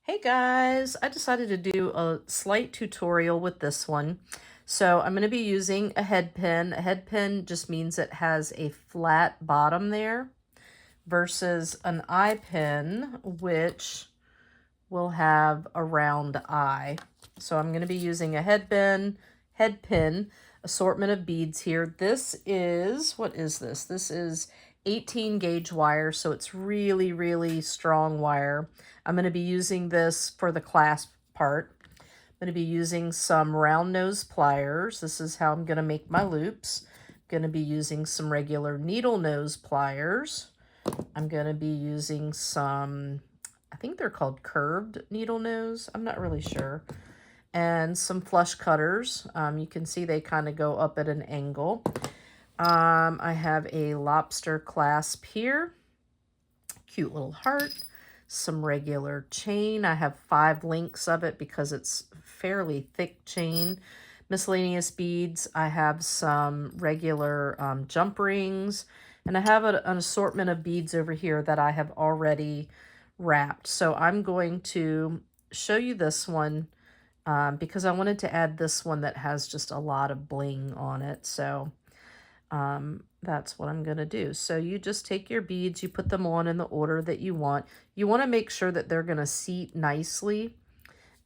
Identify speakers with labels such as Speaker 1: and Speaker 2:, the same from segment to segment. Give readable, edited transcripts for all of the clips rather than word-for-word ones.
Speaker 1: Hey guys, I decided to do a slight tutorial with this one. So I'm going to be using a head pin. A head pin just means it has a flat bottom there versus an eye pin, which will have a round eye. So I'm going to be using a head pin assortment of beads here. This is, what is this? This is 18 gauge wire, so it's really, really strong wire. I'm going to be using this for the clasp part. I'm going to be using some round nose pliers. This is how I'm going to make my loops. I'm going to be using some regular needle nose pliers. I'm going to be using some, I think they're called curved needle nose. I'm not really sure. And some flush cutters. You can see they kind of go up at an angle. I have a lobster clasp here. Cute little heart. Some regular chain. I have 5 links of it because it's fairly thick chain. Miscellaneous beads. I have some regular jump rings. And I have an assortment of beads over here that I have already wrapped. So I'm going to show you this one because I wanted to add this one that has just a lot of bling on it. So that's what I'm going to do. So you just take your beads, you put them on in the order that you want. You want to make sure that they're going to seat nicely.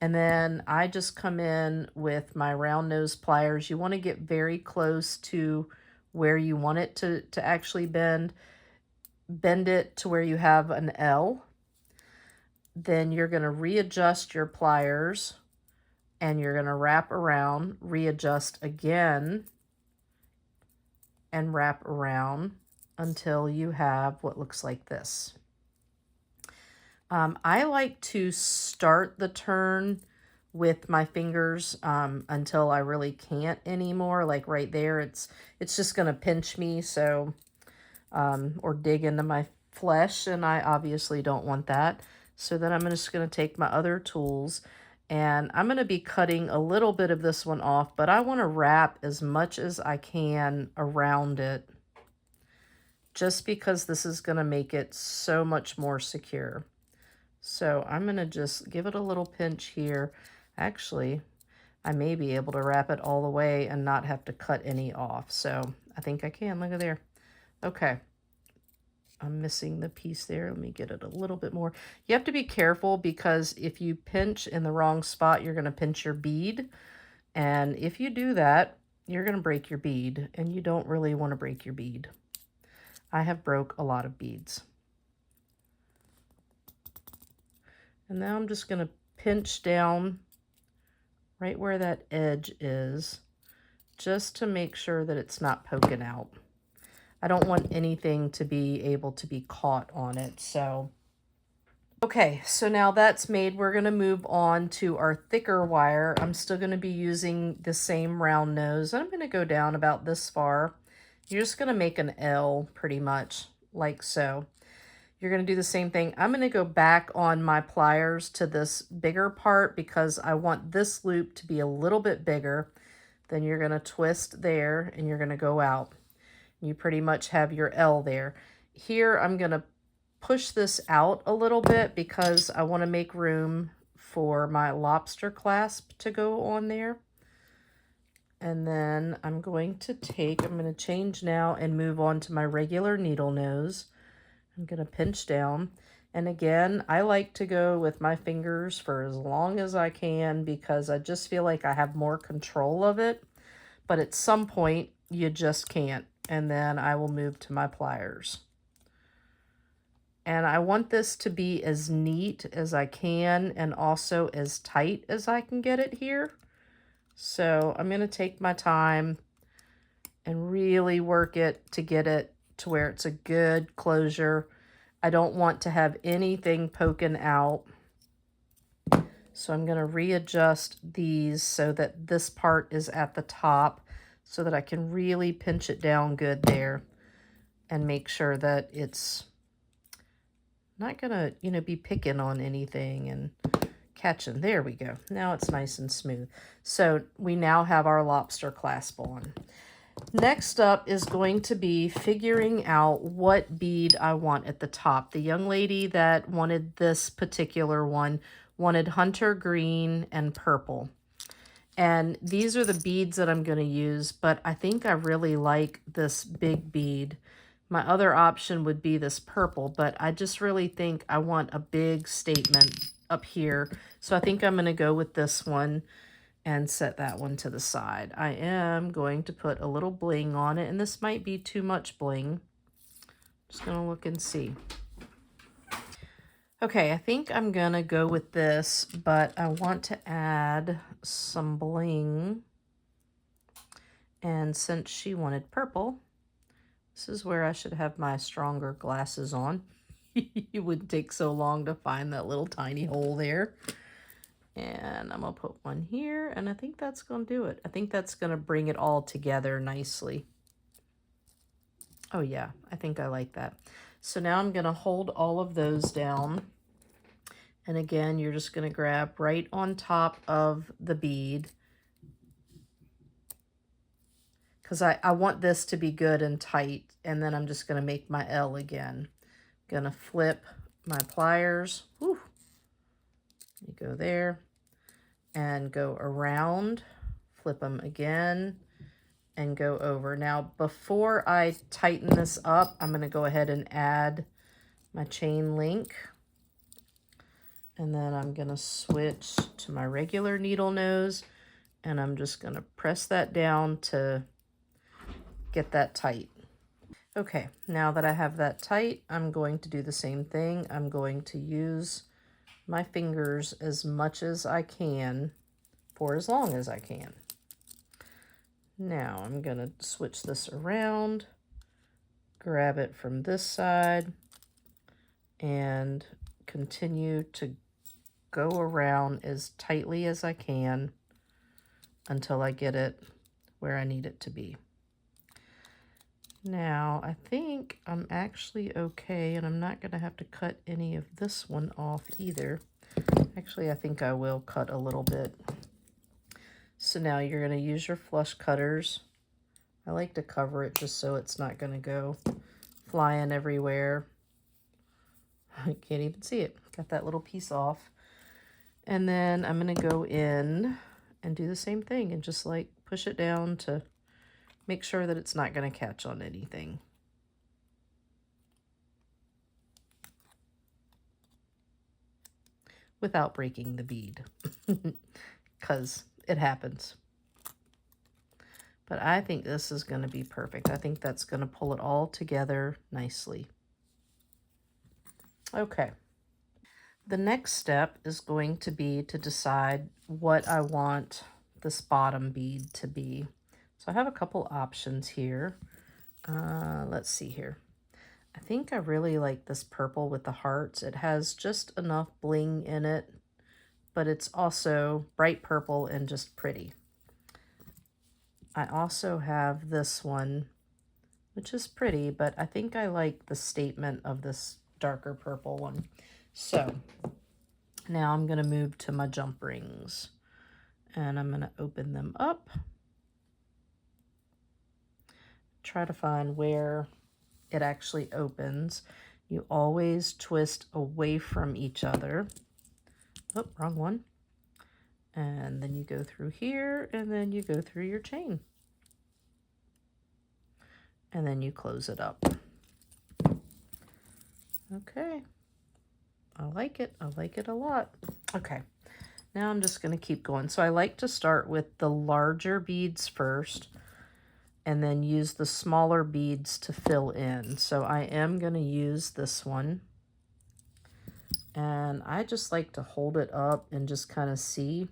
Speaker 1: And then I just come in with my round nose pliers. You want to get very close to where you want it to actually bend. Bend it to where you have an L. Then you're going to readjust your pliers and you're going to wrap around, readjust again, and wrap around until you have what looks like this. I like to start the turn with my fingers until I really can't anymore. Like right there, it's just going to pinch me, so or dig into my flesh, and I obviously don't want that. So then I'm just going to take my other tools, and I'm going to be cutting a little bit of this one off, but I want to wrap as much as I can around it, just because this is going to make it so much more secure. So I'm going to just give it a little pinch here. Actually, I may be able to wrap it all the way and not have to cut any off. So I think I can. Look at there. Okay. I'm missing the piece there. Let me get it a little bit more. You have to be careful because if you pinch in the wrong spot, you're going to pinch your bead. And if you do that, you're going to break your bead. And you don't really want to break your bead. I have broke a lot of beads. And now I'm just going to pinch down right where that edge is, just to make sure that it's not poking out. I don't want anything to be able to be caught on it. So, okay, so now that's made, we're going to move on to our thicker wire. I'm still going to be using the same round nose. I'm going to go down about this far. You're just going to make an L pretty much, like so. You're going to do the same thing. I'm going to go back on my pliers to this bigger part because I want this loop to be a little bit bigger. Then you're going to twist there and you're going to go out. You pretty much have your L there. Here I'm going to push this out a little bit because I want to make room for my lobster clasp to go on there. And then I'm going to change now and move on to my regular needle nose. I'm going to pinch down. And again, I like to go with my fingers for as long as I can because I just feel like I have more control of it. But at some point, you just can't. And then I will move to my pliers. And I want this to be as neat as I can and also as tight as I can get it here. So I'm going to take my time and really work it to get it to where it's a good closure. I don't want to have anything poking out. So I'm going to readjust these so that this part is at the top so that I can really pinch it down good there and make sure that it's not going to, be picking on anything and catching. There we go. Now it's nice and smooth. So we now have our lobster clasp on. Next up is going to be figuring out what bead I want at the top. The young lady that wanted this particular one wanted hunter green and purple. And these are the beads that I'm going to use, but I think I really like this big bead. My other option would be this purple, but I just really think I want a big statement up here. So I think I'm going to go with this one and set that one to the side. I am going to put a little bling on it, and this might be too much bling. Just going to look and see. Okay, I think I'm going to go with this, but I want to add some bling. And since she wanted purple, this is where I should have my stronger glasses on. It wouldn't take so long to find that little tiny hole there. And I'm going to put one here, and I think that's going to do it. I think that's going to bring it all together nicely. Oh yeah, I think I like that. So now I'm going to hold all of those down. And again, you're just going to grab right on top of the bead, because I want this to be good and tight. And then I'm just going to make my L again. Going to flip my pliers. Whew. You go there and go around, flip them again, and go over. Now, before I tighten this up, I'm going to go ahead and add my chain link. And then I'm going to switch to my regular needle nose, and I'm just going to press that down to get that tight. Okay, now that I have that tight, I'm going to do the same thing. I'm going to use my fingers as much as I can for as long as I can. Now I'm going to switch this around, grab it from this side, and continue to go around as tightly as I can until I get it where I need it to be. Now, I think I'm actually okay, and I'm not going to have to cut any of this one off either. Actually, I think I will cut a little bit. So now you're going to use your flush cutters. I like to cover it just so it's not going to go flying everywhere. I can't even see it. Got that little piece off. And then I'm going to go in and do the same thing and just like push it down to make sure that it's not going to catch on anything. Without breaking the bead, because it happens. But I think this is going to be perfect. I think that's going to pull it all together nicely. Okay. The next step is going to be to decide what I want this bottom bead to be. So I have a couple options here. Let's see here. I think I really like this purple with the hearts. It has just enough bling in it, but it's also bright purple and just pretty. I also have this one, which is pretty, but I think I like the statement of this darker purple one. So now I'm going to move to my jump rings, and I'm going to open them up. Try to find where it actually opens. You always twist away from each other. Oh, wrong one. And then you go through here, and then you go through your chain. And then you close it up. Okay. I like it. I like it a lot. Okay. Now I'm just going to keep going. So I like to start with the larger beads first, and then use the smaller beads to fill in. So I am going to use this one. And I just like to hold it up and just kind of see.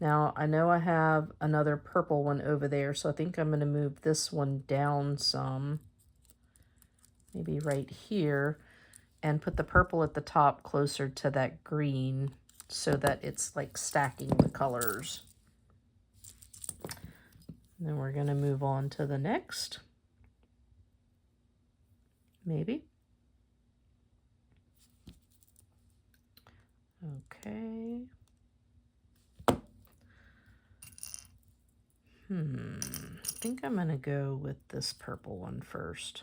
Speaker 1: Now, I know I have another purple one over there, so I think I'm going to move this one down some. Maybe right here. And put the purple at the top closer to that green so that it's like stacking the colors. And then we're going to move on to the next. Maybe. Okay. I think I'm going to go with this purple one first.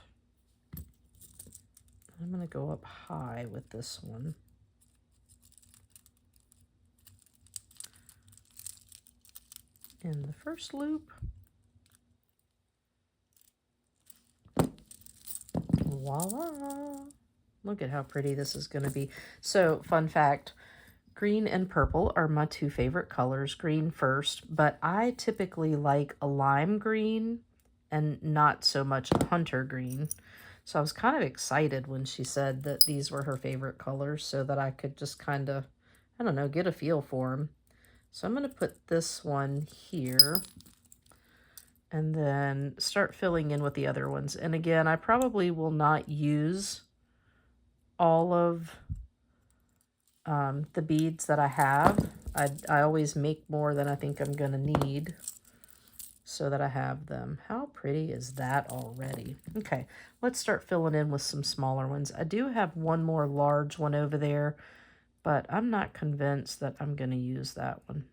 Speaker 1: I'm going to go up high with this one. in the first loop. Voila! Look at how pretty this is going to be. So, fun fact, green and purple are my two favorite colors. Green first, but I typically like a lime green and not so much a hunter green. So I was kind of excited when she said that these were her favorite colors so that I could just kind of, I don't know, get a feel for them. So I'm going to put this one here and then start filling in with the other ones. And again, I probably will not use all of the beads that I have. I always make more than I think I'm going to need so that I have them. How pretty is that already? Okay, let's start filling in with some smaller ones. I do have one more large one over there, but I'm not convinced that I'm going to use that one.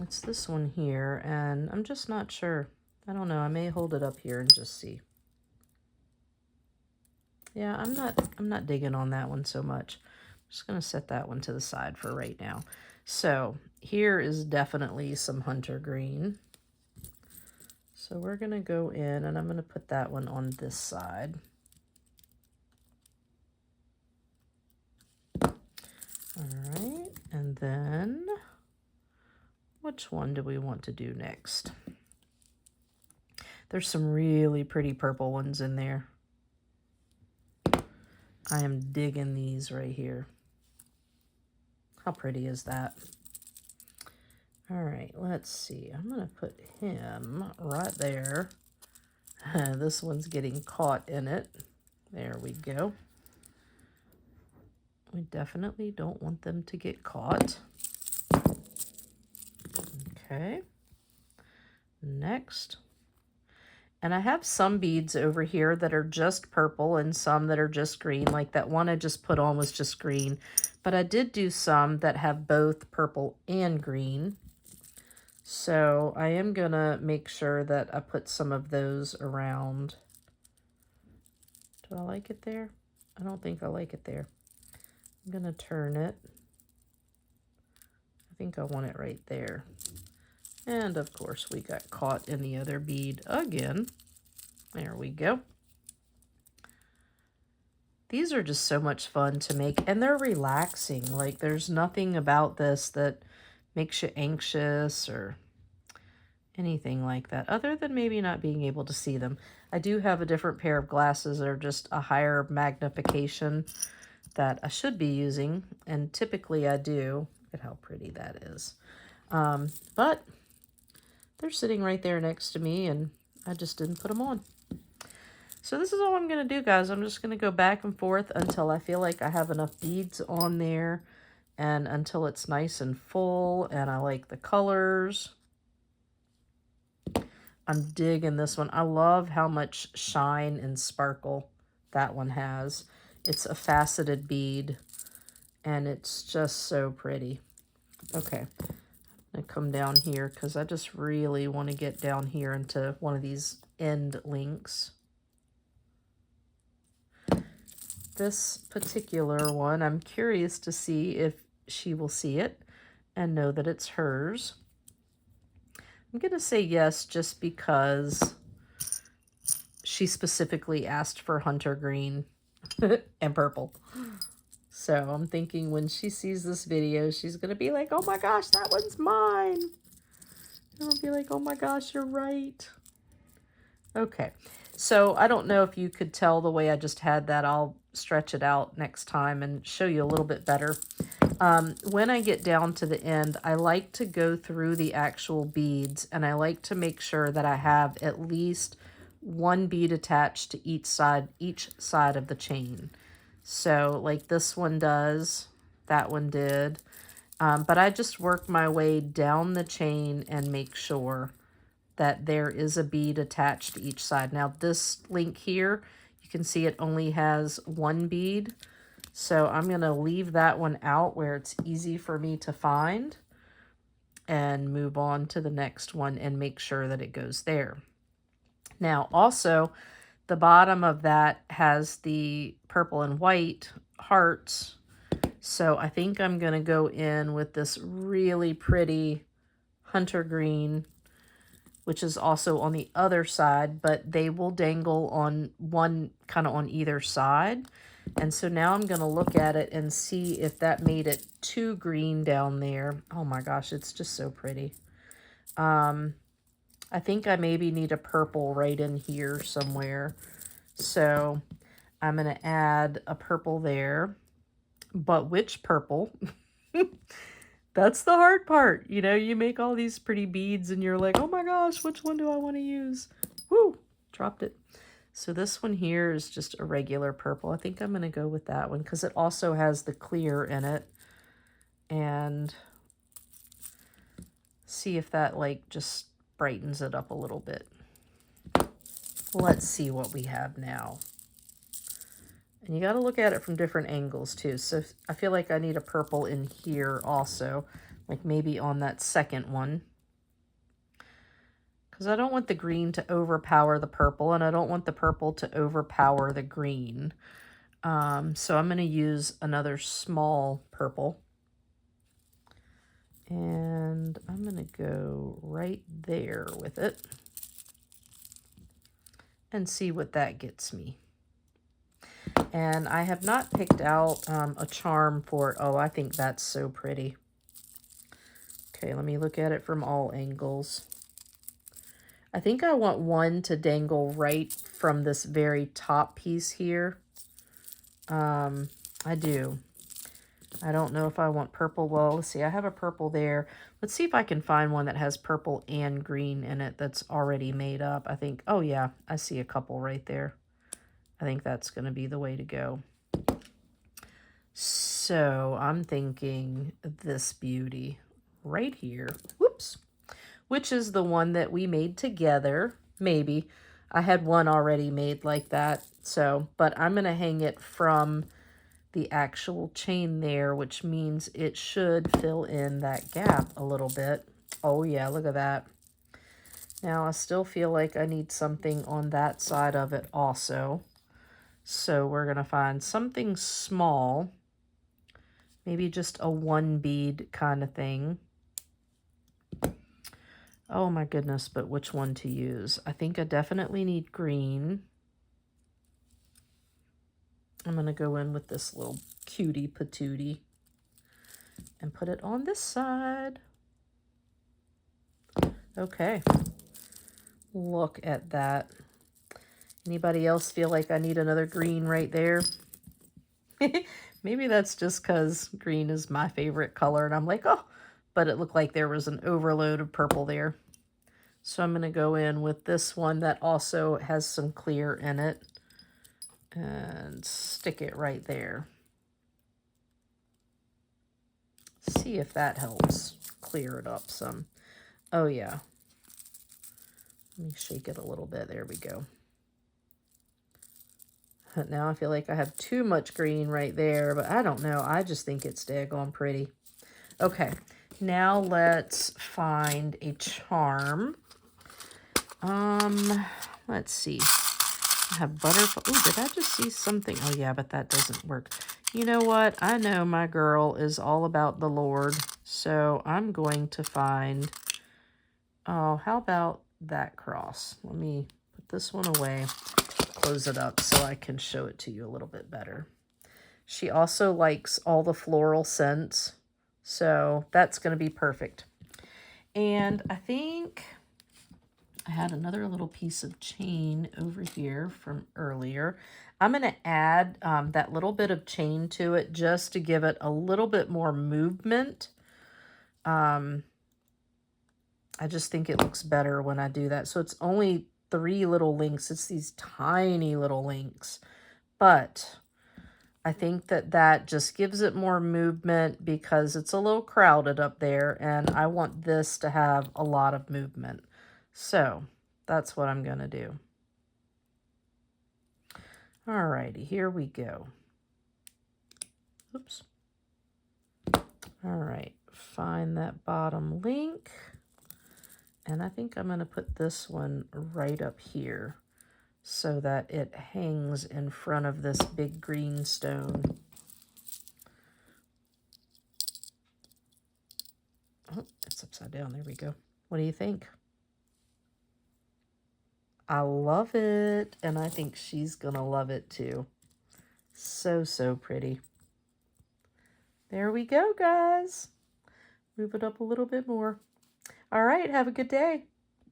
Speaker 1: It's this one here, and I'm just not sure. I don't know. I may hold it up here and just see. Yeah, I'm not digging on that one so much. I'm just going to set that one to the side for right now. So here is definitely some hunter green. So we're going to go in, and I'm going to put that one on this side. All right, and then which one do we want to do next? There's some really pretty purple ones in there. I am digging these right here. How pretty is that? All right, let's see. I'm going to put him right there. This one's getting caught in it. There we go. We definitely don't want them to get caught. Okay. Next. And I have some beads over here that are just purple and some that are just green. Like that one I just put on was just green. But I did do some that have both purple and green. So I am going to make sure that I put some of those around. Do I like it there? I don't think I like it there. I'm going to turn it. I think I want it right there. And of course we got caught in the other bead again. There we go. These are just so much fun to make, and they're relaxing. Like there's nothing about this that makes you anxious or anything like that, other than maybe not being able to see them. I do have a different pair of glasses that are just a higher magnification that I should be using, and typically I do. Look at how pretty that is. But they're sitting right there next to me, and I just didn't put them on. So this is all I'm going to do, guys. I'm just going to go back and forth until I feel like I have enough beads on there, and until it's nice and full, and I like the colors. I'm digging this one. I love how much shine and sparkle that one has. It's a faceted bead, and it's just so pretty. Okay, I'm going to come down here because I just really want to get down here into one of these end links. This particular one, I'm curious to see if she will see it and know that it's hers. I'm going to say yes just because she specifically asked for hunter green and purple. So I'm thinking when she sees this video, she's going to be like, oh my gosh, that one's mine. And I'll be like, oh my gosh, you're right. Okay, so I don't know if you could tell the way I just had that. I'll stretch it out next time and show you a little bit better. When I get down to the end, I like to go through the actual beads, and I like to make sure that I have at least one bead attached to each side of the chain. So like this one does, that one did. But I just work my way down the chain and make sure that there is a bead attached to each side. Now this link here, you can see it only has one bead. So I'm going to leave that one out where it's easy for me to find and move on to the next one and make sure that it goes there. Now also, the bottom of that has the purple and white hearts. So I think I'm going to go in with this really pretty hunter green, which is also on the other side, but they will dangle on one, kind of on either side. And so now I'm going to look at it and see if that made it too green down there. Oh my gosh, it's just so pretty. I think I maybe need a purple right in here somewhere. So I'm going to add a purple there. But which purple? That's the hard part. You know, you make all these pretty beads and you're like, oh my gosh, which one do I want to use? Woo, dropped it. So this one here is just a regular purple. I think I'm going to go with that one because it also has the clear in it. And see if that like just brightens it up a little bit. Let's see what we have now. And you got to look at it from different angles too. So I feel like I need a purple in here also, like maybe on that second one. Because I don't want the green to overpower the purple, and I don't want the purple to overpower the green. So I'm going to use another small purple. And I'm going to go right there with it and see what that gets me. And I have not picked out a charm for it. Oh, I think that's so pretty. Okay, let me look at it from all angles. I think I want one to dangle right from this very top piece here. I do. I don't know if I want purple. Well, let's see. I have a purple there. Let's see if I can find one that has purple and green in it that's already made up. I think, oh yeah, I see a couple right there. I think that's going to be the way to go. So I'm thinking this beauty right here. Whoops. Which is the one that we made together. Maybe. I had one already made like that. So, but I'm going to hang it from the actual chain there, which means it should fill in that gap a little bit. Oh yeah, look at that. Now I still feel like I need something on that side of it also. So we're going to find something small, maybe just a one bead kind of thing. Oh my goodness, but which one to use? I think I definitely need green. I'm going to go in with this little cutie patootie and put it on this side. Okay. Look at that. Anybody else feel like I need another green right there? Maybe that's just because green is my favorite color and I'm like, oh, but it looked like there was an overload of purple there. So I'm going to go in with this one that also has some clear in it and stick it right there. See if that helps clear it up some. Oh yeah. Let me shake it a little bit. There we go. Now I feel like I have too much green right there, but I don't know. I just think it's daggone pretty. Okay, now let's find a charm. Let's see. I have butterfly. Oh, did I just see something? Oh yeah, but that doesn't work. You know what? I know my girl is all about the Lord, so I'm going to find, oh, how about that cross? Let me put this one away, close it up so I can show it to you a little bit better. She also likes all the floral scents, so that's going to be perfect. And I think I had another little piece of chain over here from earlier. I'm going to add that little bit of chain to it just to give it a little bit more movement. I just think it looks better when I do that. So it's only 3 little links. It's these tiny little links. But I think that that just gives it more movement because it's a little crowded up there. And I want this to have a lot of movement. So that's what I'm going to do. Alrighty, here we go. Oops. Alright, find that bottom link. And I think I'm going to put this one right up here. so that it hangs in front of this big green stone. Oh, it's upside down. There we go. What do you think? I love it, and I think she's gonna love it too. So, so pretty. There we go, guys. Move it up a little bit more. All right, have a good day.